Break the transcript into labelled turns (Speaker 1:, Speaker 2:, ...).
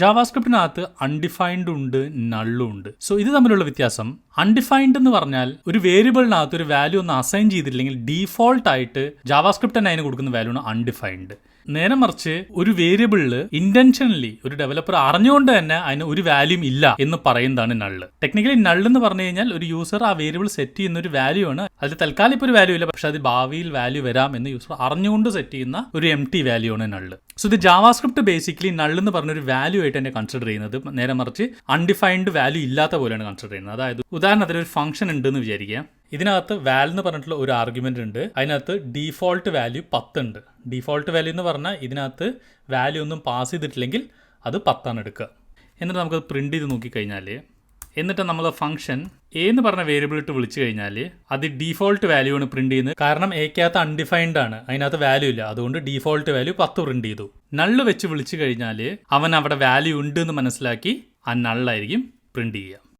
Speaker 1: ജാവാസ്ക്രിപ്റ്റിനകത്ത് undefined ഉണ്ട്, നള്ളും ഉണ്ട്. So ഇത് തമ്മിലുള്ള വ്യത്യാസം, അൺഡിഫൈൻഡ് എന്ന് പറഞ്ഞാൽ ഒരു വേരിയബിളിനകത്ത് ഒരു വാല്യൂ ഒന്ന് അസൈൻ ചെയ്തിട്ടില്ലെങ്കിൽ ഡീഫോൾട്ട് ആയിട്ട് ജാവാസ്ക്രിപ്റ്റ് തന്നെ അതിന് കൊടുക്കുന്ന വാല്യൂ ആണ് അൺഡിഫൈൻഡ്. നേരെ മറിച്ച് ഒരു വേരിയബിളിൽ ഇന്റൻഷനലി ഒരു ഡെവലപ്പർ അറിഞ്ഞുകൊണ്ട് തന്നെ അതിന് ഒരു വാല്യൂ ഇല്ല എന്ന് പറയുന്നതാണ് നള്ള്. ടെക്നിക്കലി നള്ള് എന്ന് പറഞ്ഞു കഴിഞ്ഞാൽ ഒരു യൂസർ ആ വേരിയബിൾ സെറ്റ് ചെയ്യുന്ന ഒരു വാല്യൂ ആണ്. അതിൽ തൽക്കാലം ഇപ്പോൾ ഒരു വാല്യൂ ഇല്ല, പക്ഷെ അത് ഭാവിയിൽ വാല്യൂ വരാം എന്ന് യൂസർ അറിഞ്ഞുകൊണ്ട് സെറ്റ് ചെയ്യുന്ന ഒരു empty വാല്യൂ ആണ് നള്ള്. സോ ഇത് ജാവാസ്ക്രിപ്റ്റ് ബേസിക്കലി നള്ള് എന്ന് പറഞ്ഞൊരു വാല്യൂ ആയിട്ട് തന്നെ കൺസിഡർ ചെയ്യുന്നത്. നേരെ മറിച്ച് അൺഡിഫൈൻഡ് വാല്യൂ ഇല്ലാത്ത പോലെയാണ് കൺസിഡർ ചെയ്യുന്നത്. അതായത് ഉദാഹരണത്തിന് ഒരു ഫംഗ്ഷൻ ഉണ്ടെന്ന് വിചാരിക്കുക. ഇതിനകത്ത് വാൽ എന്ന് പറഞ്ഞിട്ടുള്ള ഒരു ആർഗ്യുമെന്റ് ഉണ്ട്. അതിനകത്ത് ഡീഫോൾട്ട് വാല്യൂ 10 ഉണ്ട്. ഡീഫോൾട്ട് വാല്യൂ എന്ന് പറഞ്ഞാൽ ഇതിനകത്ത് വാല്യൂ ഒന്നും പാസ് ചെയ്തിട്ടില്ലെങ്കിൽ അത് 10 എടുക്കുക. എന്നിട്ട് നമുക്ക് പ്രിന്റ് ചെയ്ത് നോക്കിക്കഴിഞ്ഞാൽ, എന്നിട്ട് നമ്മൾ ഫംഗ്ഷൻ എ എന്ന് പറഞ്ഞ വേരിയബിൾ ഇട്ട് വിളിച്ചു കഴിഞ്ഞാൽ അത് ഡീഫോൾട്ട് വാല്യൂ ആണ് പ്രിന്റ് ചെയ്യുന്നത്. കാരണം എക്കകത്ത് അൺഡിഫൈൻഡ് ആണ്, അതിനകത്ത് വാല്യൂ ഇല്ല. അതുകൊണ്ട് ഡീഫോൾട്ട് വാല്യൂ 10 പ്രിന്റ് ചെയ്തു. നള്ള് വെച്ച് വിളിച്ചു കഴിഞ്ഞാൽ അവൻ അവിടെ വാല്യൂ ഉണ്ട് എന്ന് മനസ്സിലാക്കി ആ നള്ളായിരിക്കും പ്രിന്റ് ചെയ്യുക.